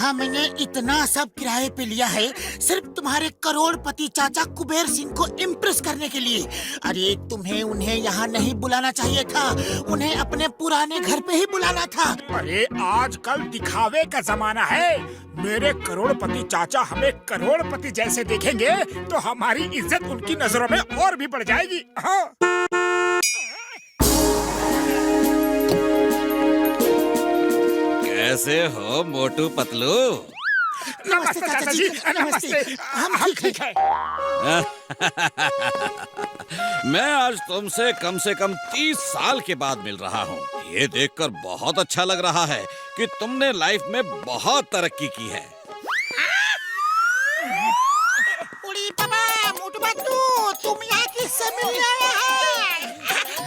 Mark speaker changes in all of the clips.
Speaker 1: देखा मैंने इतना सब किराए पे लिया है सिर्फ तुम्हारे करोड़पति चाचा कुबेर सिंह को इम्प्रेस करने के लिए। अरे तुम्हें उन्हें यहाँ नहीं बुलाना चाहिए था, उन्हें अपने पुराने घर पे ही बुलाना था।
Speaker 2: अरे आजकल दिखावे का जमाना है। मेरे करोड़पति चाचा हमें करोड़पति जैसे देखेंगे तो हमारी इज्जत उनकी नजरों में और भी बढ़ जाएगी। हाँ।
Speaker 3: कैसे हो मोटू पतलू?
Speaker 1: नमस्ते चाचा जी। नमस्ते। हम ठीक है।
Speaker 3: मैं आज तुमसे कम 30 साल के बाद मिल रहा हूँ। ये देखकर बहुत अच्छा लग रहा है कि तुमने लाइफ में बहुत तरक्की की है।
Speaker 1: उड़ी बाबा, मोटू पतलू, तुम यहाँ किससे मिलने आए हैं?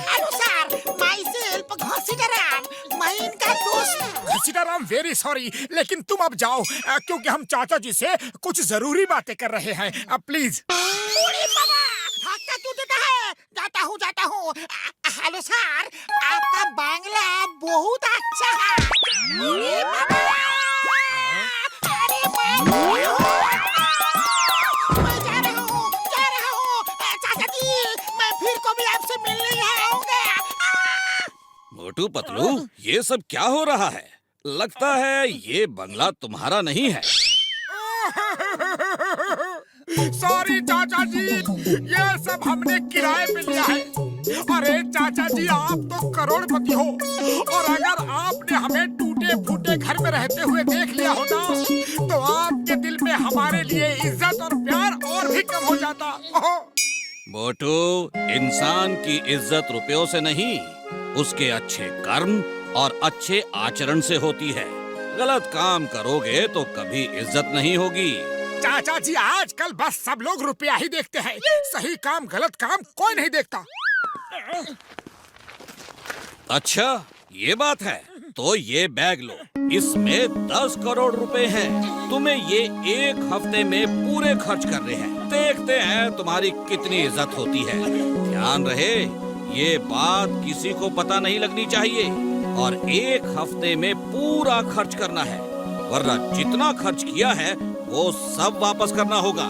Speaker 1: Hello sir, my self Ghasitaram, मैं इनका दोस्त।
Speaker 2: घसीटाराम वेरी सॉरी, लेकिन तुम अब जाओ क्योंकि हम चाचा जी से कुछ जरूरी बातें कर रहे हैं। अब प्लीज।
Speaker 1: उड़ी बाबा, भागता क्यों देता है? जाता हूँ। हेलो सर, आपका बांग्ला बहुत अच्छा है। उड़ी बाबा, अरे मैं जा रहा हूँ। चाचा जी, मैं फिर कभी आपसे मिलने आऊंगा।
Speaker 3: मोटू पतलू, ये सब क्या हो रहा है? लगता है ये बंगला तुम्हारा नहीं है।
Speaker 2: सॉरी चाचा जी, ये सब हमने किराए पे लिया है। अरे चाचा जी, आप तो करोड़पति हो और अगर आपने हमें टूटे फूटे घर में रहते हुए देख लिया होता तो आपके दिल में हमारे लिए इज्जत और प्यार और भी कम हो जाता।
Speaker 3: मोटू, इंसान की इज्जत रुपयों से नहीं, उसके अच्छे कर्म और अच्छे आचरण से होती है। गलत काम करोगे तो कभी इज्जत नहीं होगी।
Speaker 2: चाचा जी, आजकल बस सब लोग रुपया ही देखते हैं, सही काम गलत काम कोई नहीं देखता।
Speaker 3: अच्छा, ये बात है। तो ये बैग लो, इसमें 10 करोड़ रुपए हैं। तुम्हें ये एक हफ्ते में पूरे खर्च करने हैं। देखते हैं तुम्हारी कितनी इज्जत होती है। ध्यान रहे, ये बात किसी को पता नहीं लगनी चाहिए और एक हफ्ते में पूरा खर्च करना है, वरना जितना खर्च किया है वो सब वापस करना होगा।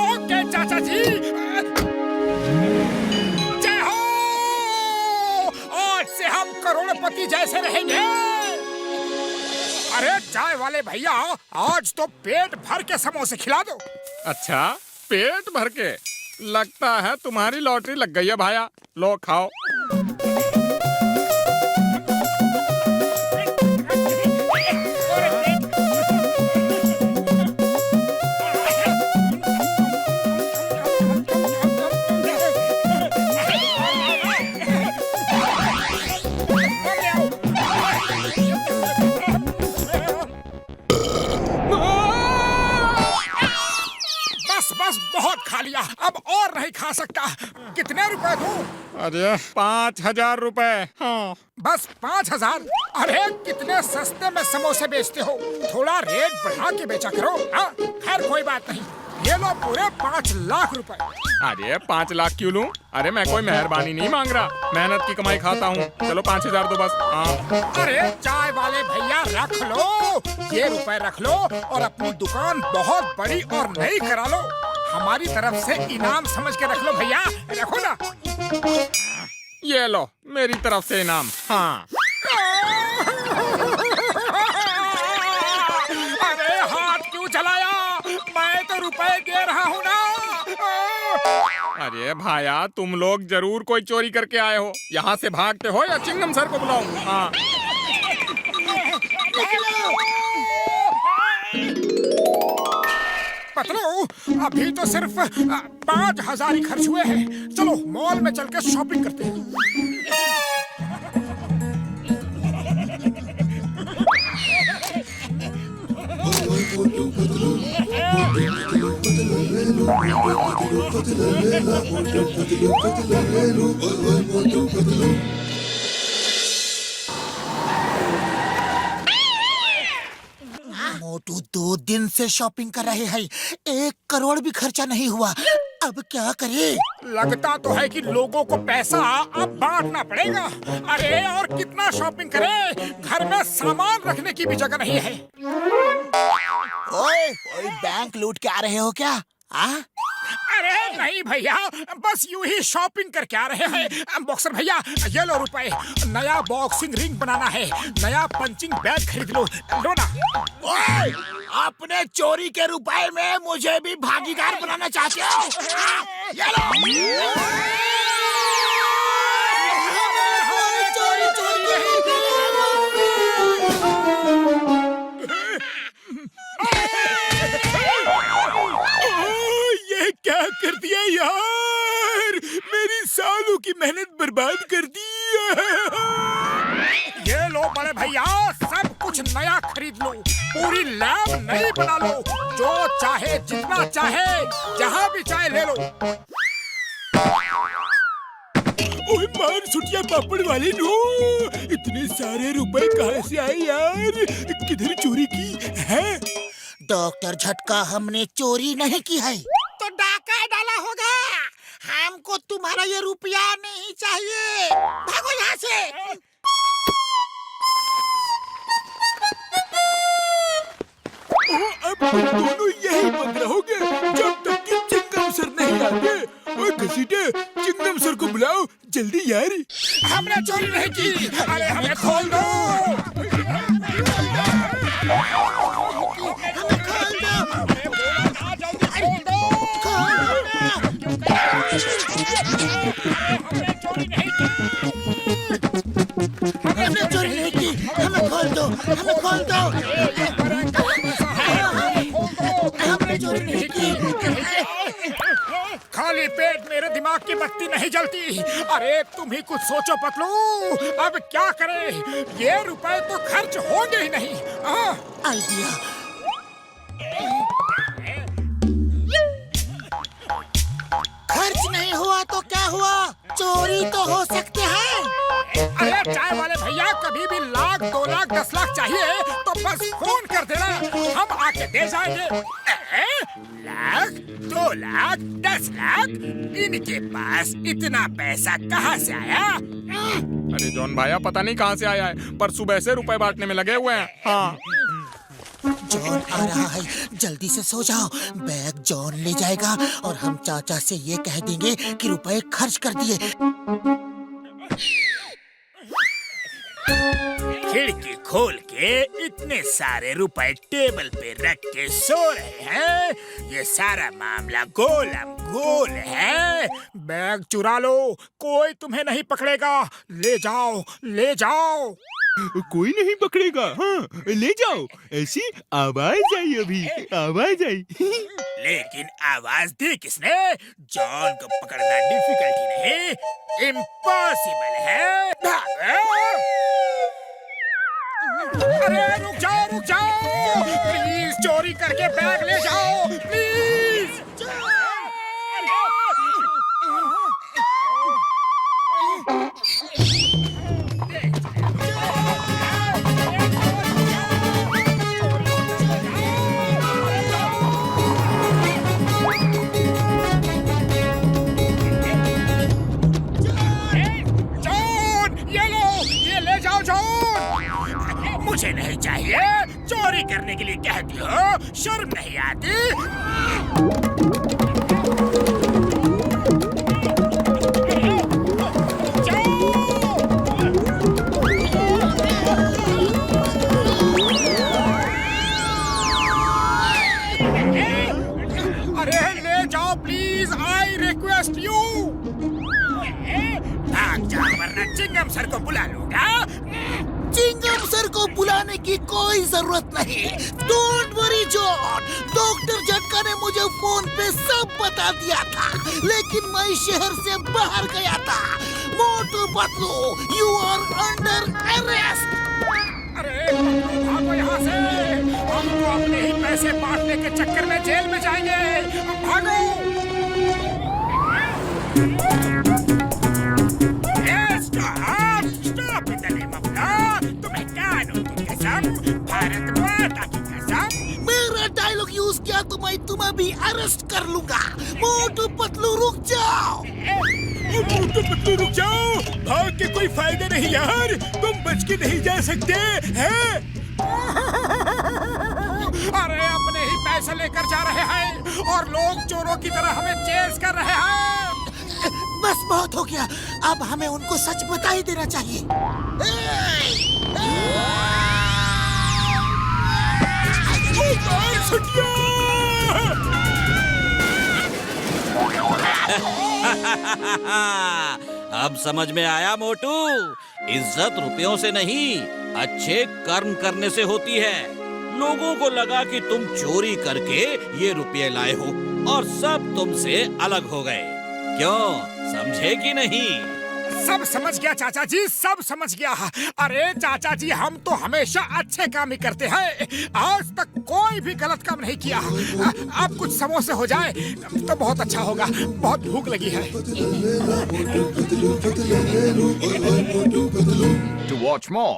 Speaker 2: ओके चाचा जी। जय हो, आज से हम करोड़पति जैसे रहेंगे। अरे चाय वाले भैया, आज तो पेट भर के समोसे खिला दो।
Speaker 4: अच्छा, पेट भर के? लगता है तुम्हारी लॉटरी लग गई है भाया। लो खाओ।
Speaker 2: बस बहुत खा लिया, अब और नहीं खा सकता। कितने रुपए दूं?
Speaker 4: अरे 5,000 रुपए। हाँ।
Speaker 2: बस 5,000? अरे कितने सस्ते में समोसे बेचते हो, थोड़ा रेट बढ़ा के बेचा करो। हाँ, खैर कोई बात नहीं, ये लो पूरे 5 लाख रुपए।
Speaker 4: अरे 5 लाख क्यों लूं? अरे मैं कोई मेहरबानी नहीं मांग रहा, मेहनत की कमाई खाता हूँ। चलो 5,000 दो बस। हाँ।
Speaker 2: अरे चाय वाले भैया, रख लो ये रुपए, रख लो और अपनी दुकान बहुत बड़ी और नई करा लो। हमारी तरफ से इनाम समझ के रख लो भैया, रखो ना।
Speaker 4: ये लो मेरी तरफ से इनाम। हाँ।
Speaker 2: अरे हाथ क्यों चलाया? मैं तो रुपए दे रहा हूँ ना।
Speaker 4: अरे भाया, तुम लोग जरूर कोई चोरी करके आए हो। यहाँ से भागते हो या चिंगम सर को बुलाऊं? हाँ।
Speaker 2: पतलू, अभी तो सिर्फ 5,000 ही खर्च हुए हैं। चलो मॉल में चल के शॉपिंग करते हैं।
Speaker 1: मोटू 2 दिन से शॉपिंग कर रहे हैं, 1 करोड़ भी खर्चा नहीं हुआ। अब क्या करे?
Speaker 2: लगता तो है कि लोगों को पैसा अब बांटना पड़ेगा। अरे और कितना शॉपिंग करे, घर में सामान रखने की भी जगह नहीं है।
Speaker 1: ओए, कोई बैंक लूट के आ रहे हो क्या? हाँ?
Speaker 2: अरे नहीं भैया, बस यूं ही शॉपिंग करके आ रहे हैं। बॉक्सर भैया, ये लो रुपए। नया बॉक्सिंग रिंग बनाना है, नया पंचिंग बैग खरीद लो। लो ना।
Speaker 1: ओए, अपने चोरी के रुपए में मुझे भी भागीदार बनाना चाहते हो? हाँ, ये लो। चोरी चोरी नहीं।
Speaker 2: ये क्या कर दिया यार, मेरी सालों की मेहनत बर्बाद कर दी। ये लो बड़े भैया, सब कुछ नया खरीद लो, पूरी लैब नई बना लो, जो चाहे जितना चाहे जहाँ भी चाहे ले लो। ओए मार सुटिया पापड़ वाले नो, इतने सारे रुपए कहाँ से आए यार, किधर चोरी की है?
Speaker 1: डॉक्टर झटका, हमने चोरी नहीं की है। तो डाका डाला होगा। हमको तुम्हारा ये रुपया नहीं चाहिए, भागो यहाँ से।
Speaker 2: अब दोनों यही बंद रहोगे जब तक कि चिंगम सर नहीं आते। ओए घसीटे, चिंगम सर को बुलाओ जल्दी यार। हमने चोरी नहीं की, अरे हमें खोल दो।
Speaker 1: हमने चोरी नहीं की, हमें खोल दो, हमें खोल दो। हमने चोरी नहीं की।
Speaker 2: खाली पेट मेरे दिमाग की बत्ती नहीं जलती। अरे तुम ही कुछ सोचो पतलू, अब क्या करें? ये रुपए तो खर्च होंगे ही नहीं।
Speaker 1: आइडिया। खर्च नहीं हुआ तो क्या हुआ, चोरी तो हो सकते हैं।
Speaker 2: अरे चाय वाले भैया, कभी भी लाख 2 लाख 10 लाख चाहिए तो बस फोन कर देना, हम आके दे जाएंगे। लाख 2 लाख 10 लाख, इनके पास इतना पैसा कहाँ से आया?
Speaker 4: अरे जॉन भाया, पता नहीं कहाँ से आया है, पर सुबह से रुपए बांटने में लगे हुए हैं। हाँ,
Speaker 1: जॉन आ रहा है, जल्दी से सो जाओ। बैग जॉन ले जाएगा और हम चाचा से ये कह देंगे कि रुपए खर्च कर दिए।
Speaker 2: खिड़की खोल के इतने सारे रुपए टेबल पे रख के सो रहे हैं, ये सारा मामला गोलम गोल है। बैग चुरा लो, कोई तुम्हें नहीं पकड़ेगा। ले जाओ, ले जाओ।
Speaker 5: कोई नहीं पकड़ेगा। हाँ, ले जाओ। ऐसी आवाज आई, अभी आवाज आई।
Speaker 2: लेकिन आवाज दी किसने? जॉन को पकड़ना डिफिकल्टी नहीं, इम्पॉसिबल है। भागो! अरे रुक जाओ, रुक जाओ, प्लीज चोरी करके बैग ले जाओ, प्लीज। मुझे नहीं चाहिए, चोरी करने के लिए कहती हो, शर्म नहीं आती? अरे ले जाओ प्लीज, आई रिक्वेस्ट यू। भाग जाओ वरना चिंगम सर को बुला लूंगा।
Speaker 1: चिंगम सर को बुलाने की कोई जरूरत नहीं। डोंट वरी जॉन, डॉक्टर झटका ने मुझे फोन पे सब बता दिया था, लेकिन मैं शहर से बाहर गया था। Motu Patlu, you are under arrest.
Speaker 2: अरे भागो यहाँ से, हम तो अपने ही पैसे बांटने के चक्कर में जेल में जाएंगे। भागो! Stop in the name of law. तुम्हें कानून की कसम, भारत माता की कसम।
Speaker 1: मेरा डायलॉग यूज किया तो मैं तुम्हें भी अरेस्ट कर लूंगा। मोटू पतलू रुक जाओ।
Speaker 2: मोटू पतलू रुक जाओ, भाग के कोई फायदा नहीं यार, तुम बच के नहीं जा सकते हैं। अरे अपने ही पैसे लेकर जा रहे हैं और लोग चोरों की तरह हमें चेस कर रहे हैं।
Speaker 1: बस बहुत हो गया, अब हमें उनको सच बता ही देना चाहिए।
Speaker 3: अब समझ में आया मोटू, इज्जत रुपयों से नहीं अच्छे कर्म करने से होती है। लोगों को लगा कि तुम चोरी करके ये रुपये लाए हो और सब तुमसे अलग हो गए। क्यों, समझे कि नहीं?
Speaker 2: सब समझ गया चाचा जी, सब समझ गया। अरे चाचा जी, हम तो हमेशा अच्छे काम ही करते हैं, आज तक कोई भी गलत काम नहीं किया। अब कुछ समोसे हो जाए तो बहुत अच्छा होगा, बहुत भूख लगी है।
Speaker 6: To watch more,